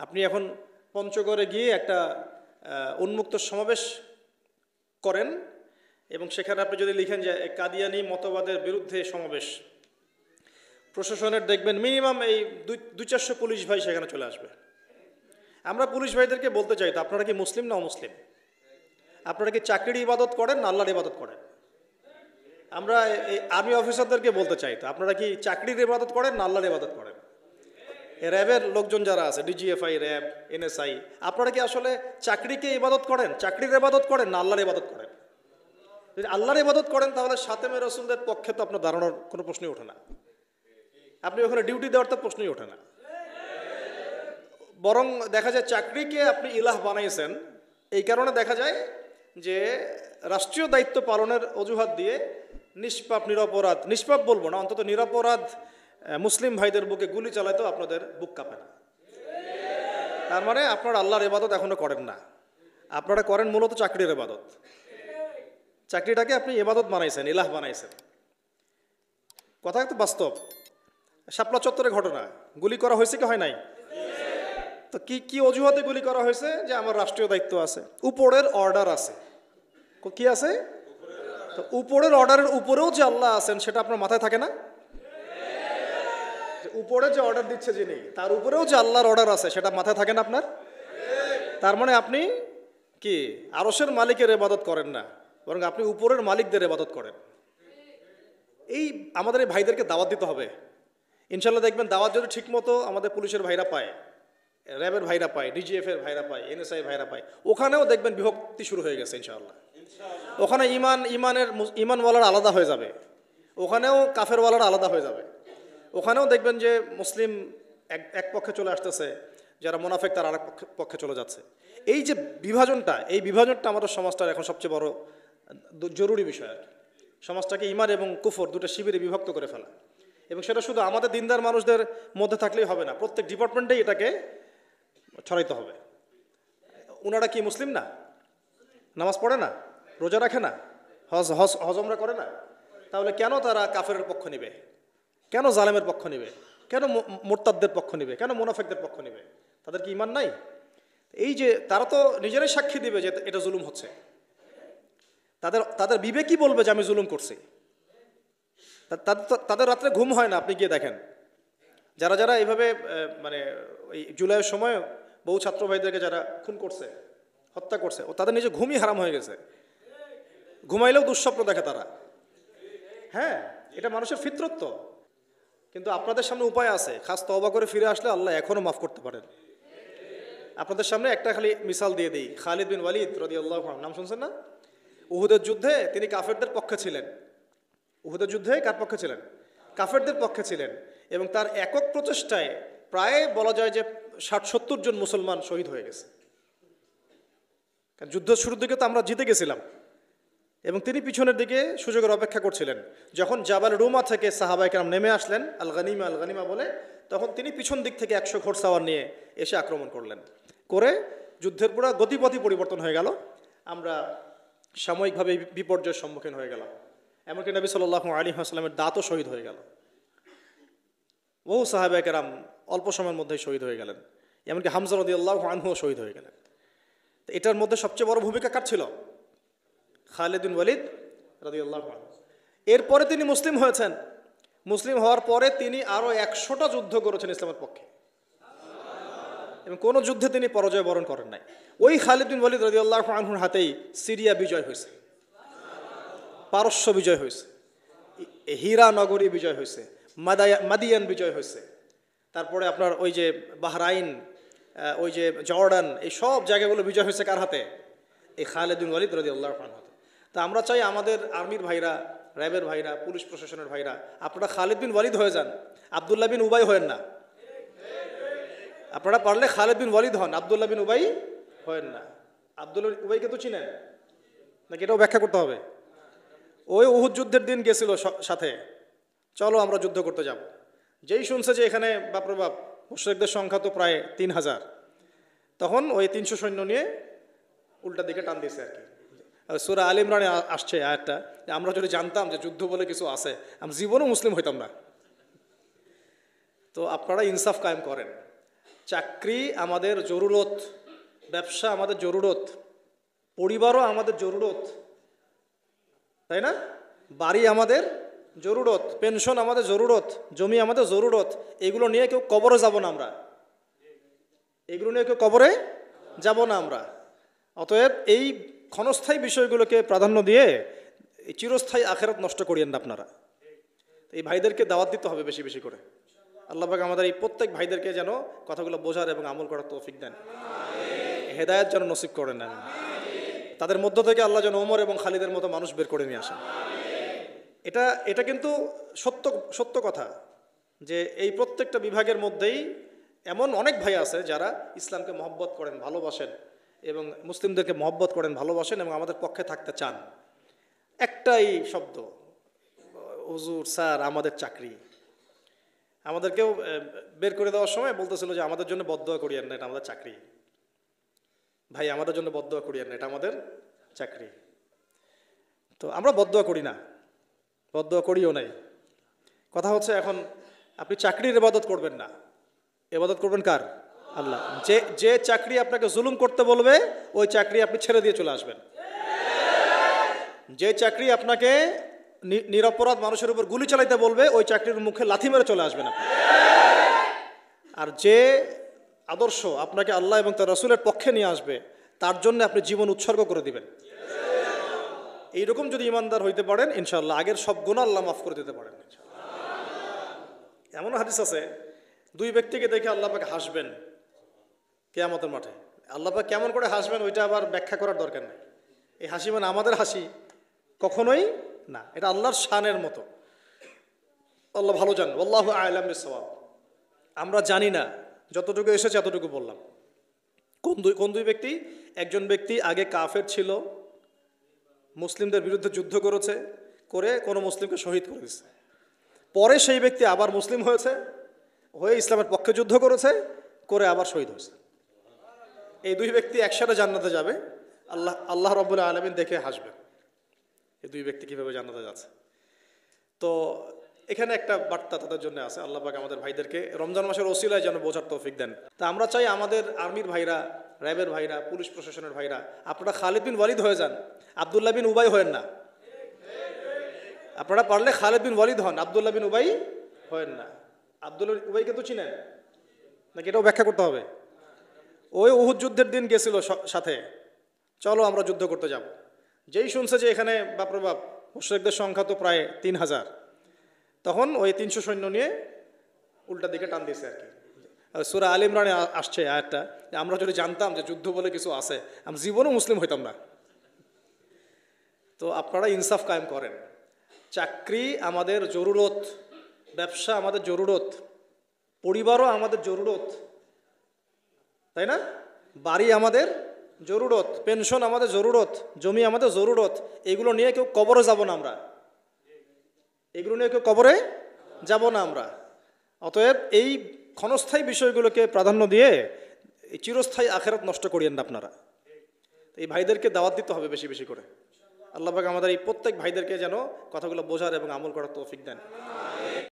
আপনি এখন পঞ্চগড়ে গিয়ে একটা উন্মুক্ত সমাবেশ করেন এবং সেখানে আপনি যদি লিখেন যে কাদিয়ানি মতবাদের বিরুদ্ধে সমাবেশ, প্রশাসনের দেখবেন মিনিমাম এই 200-400 পুলিশ ভাই সেখানে চলে আসবে। আমরা পুলিশ ভাইদেরকে বলতে চাই, তো আপনারা কি মুসলিম না অমুসলিম? আপনারা কি চাকরির ইবাদত করেন না আল্লাহর ইবাদত করেন? আমরা এই আর্মি অফিসারদেরকে বলতে চাই, তো আপনারা কি চাকরির ইবাদত করেন না আল্লাহর ইবাদত করেন? র্যাবের লোকজন যারা আছে, ডিজিএফআই, র্যাব, এনএসআই, আপনারা কি আসলে চাকরিকে ইবাদত করেন, চাকরির ইবাদত করেন না আল্লাহর ইবাদত করেন? যদি আল্লাহর ইবাদত করেন তাহলে সাতেমে রসুলদের পক্ষে তো আপনার দাঁড়ানোর কোনো প্রশ্নই ওঠে না, আপনি ওখানে ডিউটি দেওয়ার তো প্রশ্নই ওঠে না। বরং দেখা যায় চাকরিকে আপনি ইলাহ বানাইছেন, এই কারণে দেখা যায় যে রাষ্ট্রীয় দায়িত্ব পালনের অজুহাত দিয়ে নিষ্পাপ নিরপরাধ, নিষ্পাপ বলবো না, অন্তত নিরপরাধ মুসলিম ভাইদের বুকে গুলি চালাইতেও আপনাদের বুক কাঁপে না। তার মানে আপনারা আল্লাহর ইবাদত এখনো করেন না, আপনারা করেন মূলত চাকরির ইবাদত। চাকরিটাকে আপনি ইবাদত বানাইছেন, ইলাহ বানাইছেন। কথা তো বাস্তব। শাপলা চত্বরে ঘটনা, গুলি করা হয়েছে কি হয় নাই? তো কি অজুহাতে গুলি করা হয়েছে? যে আমার রাষ্ট্রীয় দায়িত্ব আছে, উপরের অর্ডার আছে। কি আছে? তো উপরের অর্ডারের উপরেও যে আল্লাহ আছেন সেটা আপনার মাথায় থাকে না? উপরে যে অর্ডার দিচ্ছে যিনি, তার উপরেও যে আল্লাহর অর্ডার আছে সেটা মাথায় থাকে না আপনার? তার মানে আপনি কি আরশের মালিকের ইবাদত করেন না, বরং আপনি উপরের মালিকদের ইবাদত করেন। এই আমাদের এই ভাইদেরকে দাওয়াত দিতে হবে ইনশাল্লাহ। দেখবেন দাওয়াত যদি ঠিক মতো আমাদের পুলিশের ভাইরা পায়, র্যাবের ভাইরা পায়, ডিজিএফ এর ভাইরা পায়, এনএসআই ভাইরা পায়, ওখানেও দেখবেন বিভক্তি শুরু হয়ে গেছে ইনশাআল্লাহ। ওখানে ইমানওয়ালার আলাদা হয়ে যাবে, ওখানেও কাফেরওয়ালার আলাদা হয়ে যাবে। ওখানেও দেখবেন যে মুসলিম এক পক্ষে চলে আসতেছে, যারা মুনাফিক তার আরেক পক্ষে চলে যাচ্ছে। এই যে বিভাজনটা আমাদের সমাজটার এখন সবচেয়ে বড় জরুরি বিষয় আর কি। সমাজটাকে ইমান এবং কুফর দুটো শিবিরে বিভক্ত করে ফেলা, এবং সেটা শুধু আমাদের দিনদার মানুষদের মধ্যে থাকলেই হবে না, প্রত্যেক ডিপার্টমেন্টেই এটাকে ছড়াইতে হবে। ওনারা কি মুসলিম না? নামাজ পড়ে না, রোজা রাখে না, হজমরা করে না? তাহলে কেন তারা কাফেরের পক্ষ নেবে? কেন জালেমের পক্ষ নেবে? কেন মোরতাদদের পক্ষ নেবে? কেন মুনাফিকদের পক্ষ নেবে? তাদের কি ইমান নাই? এই যে তারা তো নিজেরাই সাক্ষী দিবে যে এটা জুলুম হচ্ছে। তাদের বিবেকই বলবে যে আমি জুলুম করছি। তাদের রাত্রে ঘুম হয় না। আপনি গিয়ে দেখেন যারা এইভাবে মানে ওই জুলাইয়ের সময় বহু ছাত্র ভাইদেরকে যারা খুন করছে, হত্যা করছে, ও তাদের নিজে ঘুমই হারাম হয়ে গেছে। ঘুমাইলেও দুঃস্বপ্ন দেখে তারা। হ্যাঁ, এটা মানুষের ফিতরত। কিন্তু আপনাদের সামনে উপায় আছে, খাস তওবা করে ফিরে আসলে আল্লাহ এখনো মাফ করতে পারেন। আপনাদের সামনে একটা খালি মিসাল দিয়ে দিই, খালিদ বিন ওয়ালিদ রাদিয়াল্লাহু আনহু, নাম শুনছেন না? উহুদের যুদ্ধে তিনি কাফেরদের পক্ষে ছিলেন। উহুদের যুদ্ধে কার পক্ষে ছিলেন? কাফেরদের পক্ষে ছিলেন। এবং তার একক প্রচেষ্টায় প্রায় বলা যায় যে 60-70 জন মুসলমান শহীদ হয়ে গেছে। যুদ্ধ শুরুর দিকে তো আমরা জিতে গেছিলাম, এবং তিনি পিছনের দিকে সুযোগের অপেক্ষা করছিলেন। যখন জাবাল রুমা থেকে সাহাবায়ে কেরাম নেমে আসলেন আল গানিমা বলে, তখন তিনি পিছন দিক থেকে 100 ঘোড়সাওয়ার নিয়ে এসে আক্রমণ করলেন। করে যুদ্ধের পুরো গতিপথই পরিবর্তন হয়ে গেল। আমরা সাময়িকভাবে বিপর্যয়ের সম্মুখীন হয়ে গেলাম। এমনকি নবী সাল্লাল্লাহু আলাইহি ওয়াসাল্লামের দাঁতও শহীদ হয়ে গেল। বহু সাহাবায়ে কেরাম অল্প সময়ের মধ্যেই শহীদ হয়ে গেলেন। এমনকি হামজা রাদিয়াল্লাহু আনহুও শহীদ হয়ে গেলেন। তো এটার মধ্যে সবচেয়ে বড় ভূমিকা কার ছিল? খালিদ বিন ওয়ালিদ রাদিয়াল্লাহু আনহু। এরপরে তিনি মুসলিম হয়েছেন। মুসলিম হওয়ার পরে তিনি আরও 100টা যুদ্ধ করেছেন ইসলামের পক্ষে, এবং কোনো যুদ্ধে তিনি পরাজয় বরণ করেন নাই। ওই খালিদ বিন ওয়ালিদ রাদিয়াল্লাহু আনহুর হাতেই সিরিয়া বিজয় হয়েছে, পারস্য বিজয় হয়েছে, হীরা নগরী বিজয় হয়েছে, মাদিয়ান বিজয় হয়েছে। তারপরে আপনার ওই যে বাহরাইন, ওই যে জর্ডান, এই সব জায়গাগুলো বিজয় হয়েছে কার হাতে? এই খালিদ বিন ওয়ালিদ রাদিয়াল্লাহু আনহু হাতে। তা আমরা চাই আমাদের আর্মির ভাইরা, র্যাবের ভাইরা, পুলিশ প্রশাসনের ভাইরা, আপনারা খালিদ বিন ওয়ালিদ হয়ে যান, আব্দুল্লাহ বিন উবাই হয়েন না। আপনারা পারলে খালিদ বিন ওয়ালিদ হন, আব্দুল্লাহ বিন উবাই হয়েন না। আব্দুল্লাহ উবাইকে তো চিনেন নাকি? এটাও ব্যাখ্যা করতে হবে। ওই উহুদ যুদ্ধের দিন গেছিল সাথে, চলো আমরা যুদ্ধ করতে যাব। যেই শুনছে যে এখানে বাপরে বাপ মুশরিকদের সংখ্যা তো প্রায় 3000, তখন ওই 300 সৈন্য নিয়ে উল্টা দিকে টান দিয়েছে আর কি। সূরা আল ইমরানে আসছে আয়াতটা, আমরা যদি জানতাম যে যুদ্ধ বলে কিছু আছে, আমরা জীবনেও মুসলিম হইতাম না। তো আপনারা ইনসাফ কায়েম করেন। চাকরি আমাদের জরুরত, ব্যবসা আমাদের জরুরত, পরিবারও আমাদের জরুরত, তাই না? বাড়ি আমাদের জরুরত, পেনশন আমাদের জরুরত, জমি আমাদের জরুরত। এগুলো নিয়ে কেউ কবরে যাব না আমরা, এগুলো নিয়ে কেউ কবরে যাব না আমরা। অতএব এই ক্ষণস্থায়ী বিষয়গুলোকে প্রাধান্য দিয়ে এই চিরস্থায়ী আখেরাত নষ্ট করিয়েন না আপনারা। এই ভাইদেরকে দাওয়াত দিতে হবে বেশি বেশি করে। আল্লাহ পাক আমাদের এই প্রত্যেক ভাইদেরকে যেন কথাগুলো বোঝার এবং আমল করার তৌফিক দেন, হেদায়েত যেন নসিব করে নেন। তাদের মধ্য থেকে আল্লাহ যেন ওমর এবং খালিদের মতো মানুষ বের করে নিয়ে আসেন। এটা কিন্তু সত্য কথা যে এই প্রত্যেকটা বিভাগের মধ্যেই এমন অনেক ভাই আছে যারা ইসলামকে মহব্বত করেন, ভালোবাসেন এবং মুসলিমদেরকে মহব্বত করেন, ভালোবাসেন এবং আমাদের পক্ষে থাকতে চান। একটাই শব্দ, হুজুর স্যার আমাদের চাকরি। আমাদেরকেও বের করে দেওয়ার সময় বলতেছিল যে আমাদের জন্য বদদোয়া করিয়েন না, এটা আমাদের চাকরি। ভাই আমাদের জন্য বদদোয়া করিয়েন না, এটা আমাদের চাকরি। তো আমরা বদদোয়া করি না, বদদোয়া করিও নাই। কথা হচ্ছে এখন আপনি চাকরির ইবাদত করবেন না, ইবাদত করবেন কার? আল্লাহ। যে চাকরি আপনাকে জুলুম করতে বলবে ওই চাকরি আপনি ছেড়ে দিয়ে চলে আসবেন। যে চাকরি আপনাকে নিরপরাধ মানুষের উপর গুলি চালাইতে বলবে ওই চাকরির মুখে লাথি মেরে চলে আসবেন আপনি। আর যে আদর্শ আপনাকে আল্লাহ এবং তার রাসূলের পক্ষে নিয়ে আসবে তার জন্য আপনি জীবন উৎসর্গ করে দিবেন। এইরকম যদি ইমানদার হইতে পারেন ইনশাআল্লাহ আগের সব গুনাহ আল্লাহ মাফ করে দিতে পারেন। এমন হাদিস আছে, দুই ব্যক্তিকে দেখে আল্লাহ পাক হাসবেন কিয়ামতের মাঠে। আল্লাহ পাক কেমন করে হাসবেন ওইটা আবার ব্যাখ্যা করার দরকার নেই। এই হাসি মানে আমাদের হাসি কখনোই না, এটা আল্লাহর শানের মতো। আল্লাহ ভালো জানেন, আল্লাহু আ'লাম বিস-সাওয়াব। আমরা জানি না, যতটুকু এসেছে এতটুকু বললাম। কোন দুই ব্যক্তি? একজন ব্যক্তি আগে কাফের ছিল, মুসলিমদের বিরুদ্ধে যুদ্ধ করে কোনো মুসলিমকে শহীদ করে দিচ্ছে। পরে সেই ব্যক্তি আবার মুসলিম হয়ে ইসলামের পক্ষে যুদ্ধ করে আবার শহীদ হয়েছে। এই দুই ব্যক্তি একসাথে জান্নাতে যাবে, আল্লাহ রাব্বুল আলামিন দেখে হাসবেন এই দুই ব্যক্তি কিভাবে জান্নাতে যাচ্ছে। তো এখানে একটা বার্তা তাদের জন্য আছে। আল্লাহ পাক আমাদের ভাইদেরকে রমজান মাসের ওসিলায় যেন বোঝার তৌফিক দেন। তা আমরা চাই আমাদের আর্মির ভাইরা, র্যাবের ভাইরা, পুলিশ প্রশাসনের ভাইরা, আপনারা খালিদ বিন ওয়ালিদ হয়ে যান, আব্দুল্লাহ বিন উবাই হয়েন না। আপনারা পারলে খালিদ বিন ওয়ালিদ হন, আব্দুল্লাহ বিন উবাই হয়েন না। আব্দুল্লাহ উবাইকে তো চিনেন নাকি? এটাও ব্যাখ্যা করতে হবে। ওই উহুদ যুদ্ধের দিন গেছিল সাথে, চলো আমরা যুদ্ধ করতে যাব। যেই শুনছে যে এখানে বাপরে বাপ মুশরিকদের সংখ্যা তো প্রায় 3000, তখন ওই 300 সৈন্য নিয়ে উল্টা দিকে টান দিয়েছে আর কি। সূরা আলে ইমরানে আসছে আয়াতটা, আমরা যদি জানতাম যে যুদ্ধ বলে কিছু আছে আমরা জীবনও মুসলিম হইতাম না। তো আপনারা ইনসাফ কায়েম করেন। চাকরি আমাদের জরুরত, ব্যবসা আমাদের জরুরত, পরিবারও আমাদের জরুরত, তাই না? বাড়ি আমাদের জরুরত, পেনশন আমাদের জরুরত, জমি আমাদের জরুরত। এগুলো নিয়ে কেউ কবরে যাব না আমরা, এগুলো নিয়ে কেউ কবরে যাব না আমরা। অতএব এই ক্ষণস্থায়ী বিষয়গুলোকে প্রাধান্য দিয়ে এই চিরস্থায়ী আখেরাত নষ্ট করিয়েন না আপনারা। এই ভাইদেরকে দাওয়াত দিতে হবে বেশি বেশি করে। আল্লাহ পাক আমাদের এই প্রত্যেক ভাইদেরকে যেন কথাগুলো বোঝার এবং আমল করার তৌফিক দেন।